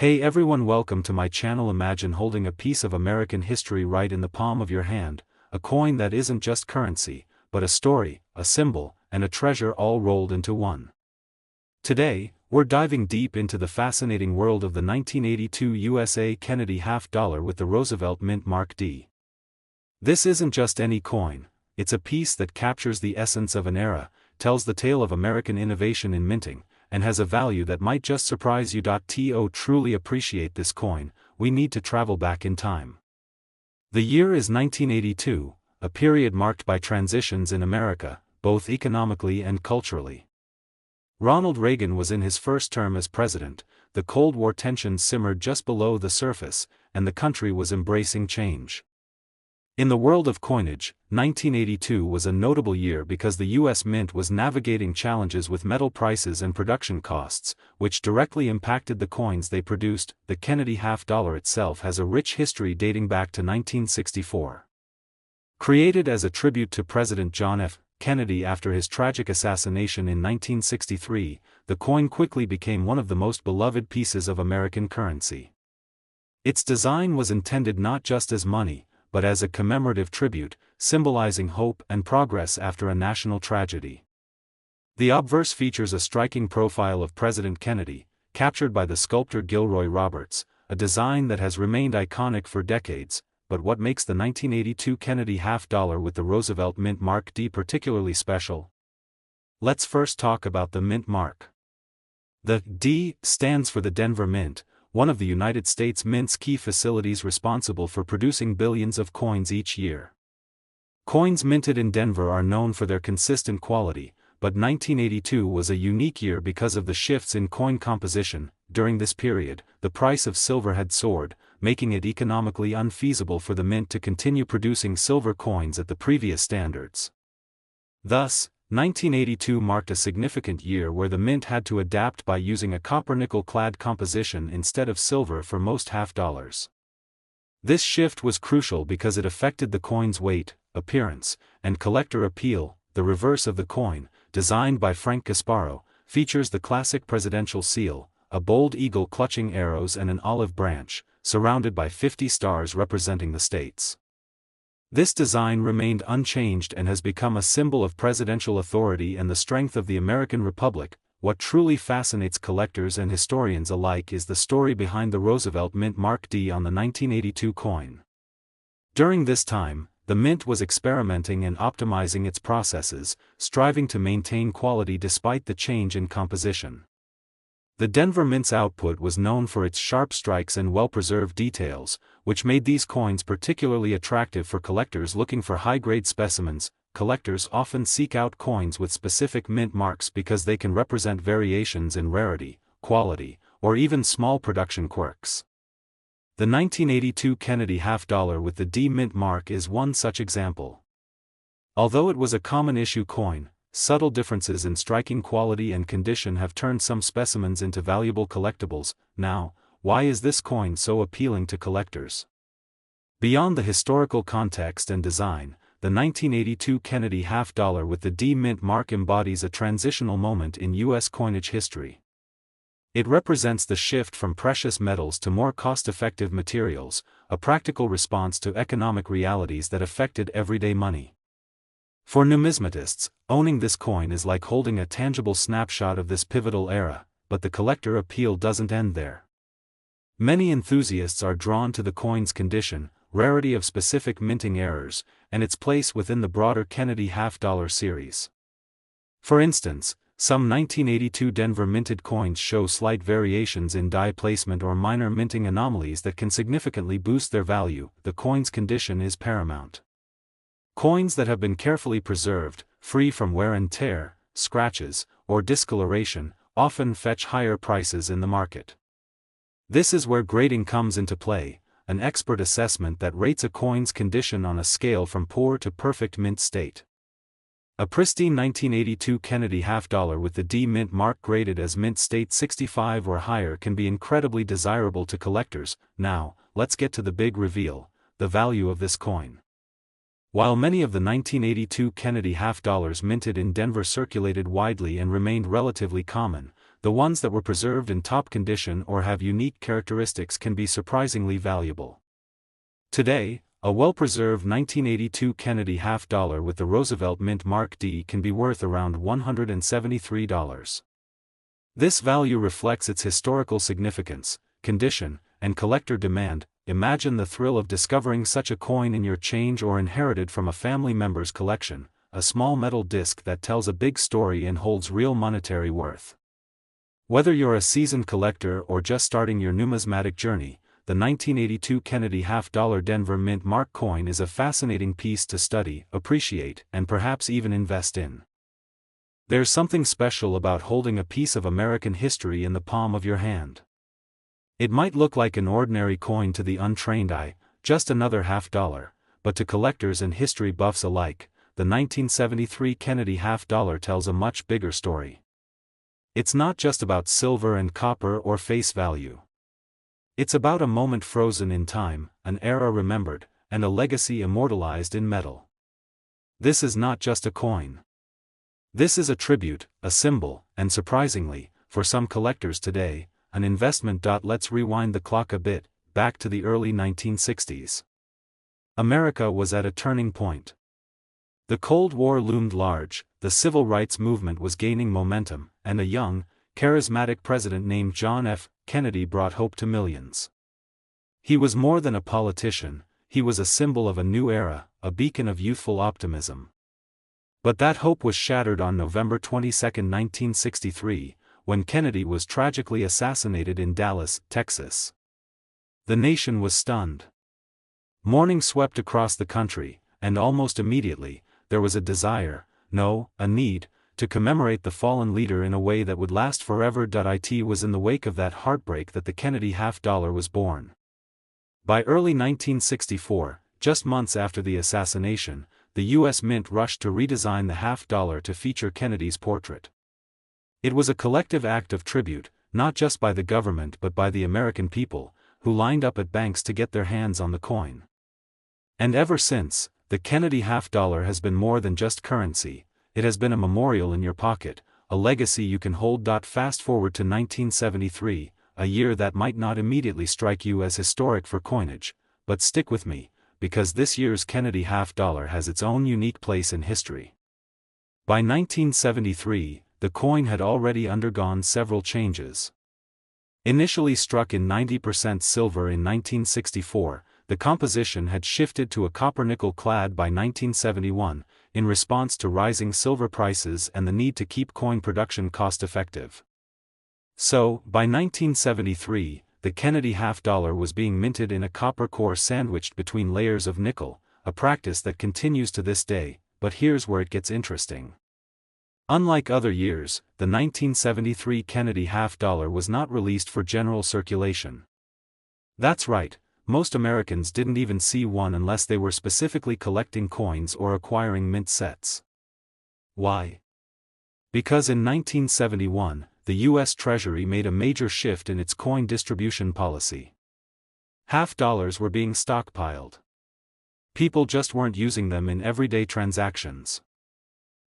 Hey everyone, welcome to my channel. Imagine holding a piece of American history right in the palm of your hand, a coin that isn't just currency, but a story, a symbol, and a treasure all rolled into one. Today, we're diving deep into the fascinating world of the 1982 USA Kennedy Half Dollar with the Roosevelt Mint Mark D. This isn't just any coin, it's a piece that captures the essence of an era, tells the tale of American innovation in minting, and has a value that might just surprise you. To truly appreciate this coin, we need to travel back in time. The year is 1982, a period marked by transitions in America, both economically and culturally. Ronald Reagan was in his first term as president, the Cold War tensions simmered just below the surface, and the country was embracing change. In the world of coinage, 1982 was a notable year because the U.S. Mint was navigating challenges with metal prices and production costs, which directly impacted the coins they produced. The Kennedy Half Dollar itself has a rich history dating back to 1964. Created as a tribute to President John F. Kennedy after his tragic assassination in 1963, the coin quickly became one of the most beloved pieces of American currency. Its design was intended not just as money, but as a commemorative tribute, symbolizing hope and progress after a national tragedy. The obverse features a striking profile of President Kennedy, captured by the sculptor Gilroy Roberts, a design that has remained iconic for decades. But what makes the 1982 Kennedy Half Dollar with the Roosevelt Mint Mark D particularly special? Let's first talk about the Mint Mark. The D stands for the Denver Mint, one of the United States Mint's key facilities responsible for producing billions of coins each year. Coins minted in Denver are known for their consistent quality, but 1982 was a unique year because of the shifts in coin composition. During this period, the price of silver had soared, making it economically unfeasible for the mint to continue producing silver coins at the previous standards. Thus, 1982 marked a significant year where the mint had to adapt by using a copper-nickel-clad composition instead of silver for most half dollars. This shift was crucial because it affected the coin's weight, appearance, and collector appeal. The reverse of the coin, designed by Frank Gasparo, features the classic presidential seal, a bold eagle clutching arrows and an olive branch, surrounded by 50 stars representing the states. This design remained unchanged and has become a symbol of presidential authority and the strength of the American Republic. What truly fascinates collectors and historians alike is the story behind the Roosevelt Mint Mark D on the 1982 coin. During this time, the Mint was experimenting and optimizing its processes, striving to maintain quality despite the change in composition. The Denver Mint's output was known for its sharp strikes and well-preserved details, which made these coins particularly attractive for collectors looking for high-grade specimens. Collectors often seek out coins with specific mint marks because they can represent variations in rarity, quality, or even small production quirks. The 1982 Kennedy Half Dollar with the D Mint mark is one such example. Although it was a common-issue coin, subtle differences in striking quality and condition have turned some specimens into valuable collectibles. Now, why is this coin so appealing to collectors? Beyond the historical context and design, the 1982 Kennedy Half Dollar with the D Mint mark embodies a transitional moment in U.S. coinage history. It represents the shift from precious metals to more cost-effective materials, a practical response to economic realities that affected everyday money. For numismatists, owning this coin is like holding a tangible snapshot of this pivotal era, but the collector appeal doesn't end there. Many enthusiasts are drawn to the coin's condition, rarity of specific minting errors, and its place within the broader Kennedy Half Dollar series. For instance, some 1982 Denver minted coins show slight variations in die placement or minor minting anomalies that can significantly boost their value. The coin's condition is paramount. Coins that have been carefully preserved, free from wear and tear, scratches, or discoloration, often fetch higher prices in the market. This is where grading comes into play, an expert assessment that rates a coin's condition on a scale from poor to perfect mint state. A pristine 1982 Kennedy Half Dollar with the D Mint mark graded as mint state 65 or higher can be incredibly desirable to collectors. Now, let's get to the big reveal, the value of this coin. While many of the 1982 Kennedy Half Dollars minted in Denver circulated widely and remained relatively common, the ones that were preserved in top condition or have unique characteristics can be surprisingly valuable. Today, a well-preserved 1982 Kennedy Half Dollar with the Roosevelt Mint Mark D can be worth around $173. This value reflects its historical significance, condition, and collector demand. Imagine the thrill of discovering such a coin in your change or inherited from a family member's collection, a small metal disc that tells a big story and holds real monetary worth. Whether you're a seasoned collector or just starting your numismatic journey, the 1982 Kennedy Half Dollar Denver Mint Mark coin is a fascinating piece to study, appreciate, and perhaps even invest in. There's something special about holding a piece of American history in the palm of your hand. It might look like an ordinary coin to the untrained eye, just another half dollar, but to collectors and history buffs alike, the 1973 Kennedy Half Dollar tells a much bigger story. It's not just about silver and copper or face value. It's about a moment frozen in time, an era remembered, and a legacy immortalized in metal. This is not just a coin. This is a tribute, a symbol, and surprisingly, for some collectors today, an investment. Let's rewind the clock a bit, back to the early 1960s. America was at a turning point. The Cold War loomed large, the civil rights movement was gaining momentum, and a young, charismatic president named John F. Kennedy brought hope to millions. He was more than a politician, he was a symbol of a new era, a beacon of youthful optimism. But that hope was shattered on November 22, 1963, when Kennedy was tragically assassinated in Dallas, Texas. The nation was stunned. Mourning swept across the country, and almost immediately, there was a desire, no, a need, to commemorate the fallen leader in a way that would last forever. It was in the wake of that heartbreak that the Kennedy Half Dollar was born. By early 1964, just months after the assassination, the U.S. Mint rushed to redesign the half dollar to feature Kennedy's portrait. It was a collective act of tribute, not just by the government but by the American people, who lined up at banks to get their hands on the coin. And ever since, the Kennedy Half Dollar has been more than just currency. It has been a memorial in your pocket, a legacy you can hold. Fast forward to 1973, a year that might not immediately strike you as historic for coinage, but stick with me, because this year's Kennedy Half Dollar has its own unique place in history. By 1973, the coin had already undergone several changes. Initially struck in 90% silver in 1964, the composition had shifted to a copper-nickel clad by 1971, in response to rising silver prices and the need to keep coin production cost-effective. So, by 1973, the Kennedy Half Dollar was being minted in a copper core sandwiched between layers of nickel, a practice that continues to this day. But here's where it gets interesting. Unlike other years, the 1973 Kennedy Half Dollar was not released for general circulation. That's right. Most Americans didn't even see one unless they were specifically collecting coins or acquiring mint sets. Why? Because in 1971, the U.S. Treasury made a major shift in its coin distribution policy. Half dollars were being stockpiled. People just weren't using them in everyday transactions.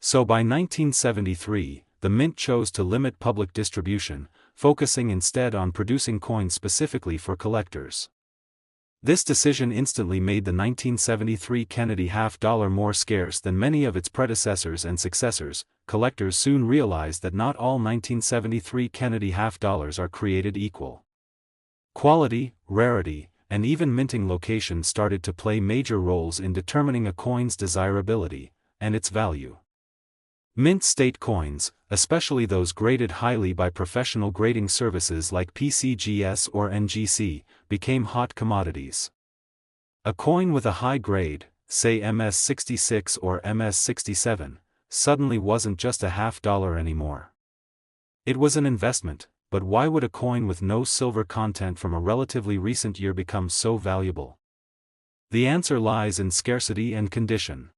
So by 1973, the mint chose to limit public distribution, focusing instead on producing coins specifically for collectors. This decision instantly made the 1973 Kennedy Half Dollar more scarce than many of its predecessors and successors. Collectors soon realized that not all 1973 Kennedy Half Dollars are created equal. Quality, rarity, and even minting location started to play major roles in determining a coin's desirability and its value. Mint state coins, especially those graded highly by professional grading services like PCGS or NGC, became hot commodities. A coin with a high grade, say MS-66 or MS-67, suddenly wasn't just a half dollar anymore. It was an investment, but why would a coin with no silver content from a relatively recent year become so valuable? The answer lies in scarcity and condition.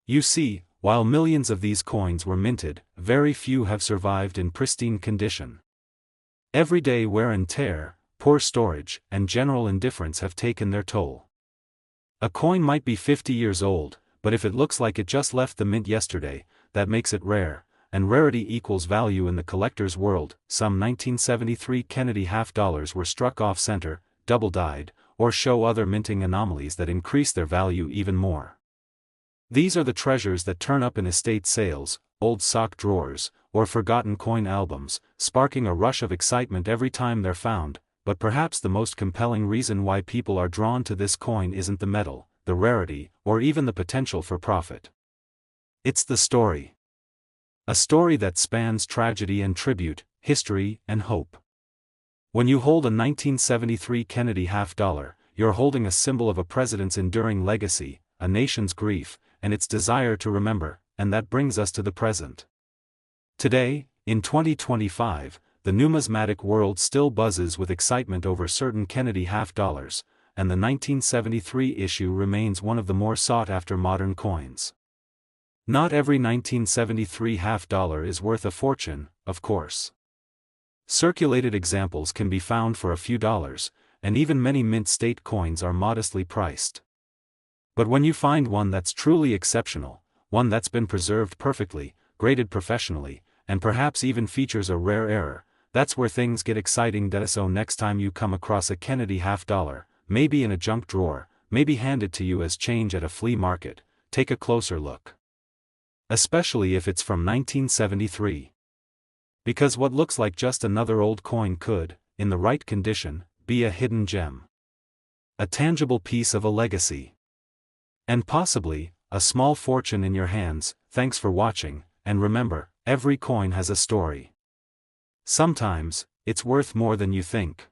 You see, while millions of these coins were minted, very few have survived in pristine condition. Everyday wear and tear, poor storage, and general indifference have taken their toll. A coin might be 50 years old, but if it looks like it just left the mint yesterday, that makes it rare, and rarity equals value in the collector's world. Some 1973 Kennedy half dollars were struck off-center, double-dyed, or show other minting anomalies that increase their value even more. These are the treasures that turn up in estate sales, old sock drawers, or forgotten coin albums, sparking a rush of excitement every time they're found. But perhaps the most compelling reason why people are drawn to this coin isn't the metal, the rarity, or even the potential for profit. It's the story. A story that spans tragedy and tribute, history and hope. When you hold a 1973 Kennedy half dollar, you're holding a symbol of a president's enduring legacy, a nation's grief, and its desire to remember, and that brings us to the present. Today, in 2025, the numismatic world still buzzes with excitement over certain Kennedy half dollars, and the 1973 issue remains one of the more sought-after modern coins. Not every 1973 half dollar is worth a fortune, of course. Circulated examples can be found for a few dollars, and even many mint state coins are modestly priced. But when you find one that's truly exceptional, one that's been preserved perfectly, graded professionally, and perhaps even features a rare error, that's where things get exciting. So next time you come across a Kennedy half dollar, maybe in a junk drawer, maybe handed to you as change at a flea market, take a closer look. Especially if it's from 1973. Because what looks like just another old coin could, in the right condition, be a hidden gem. A tangible piece of a legacy. And possibly, a small fortune in your hands. Thanks for watching, and remember, every coin has a story. Sometimes, it's worth more than you think.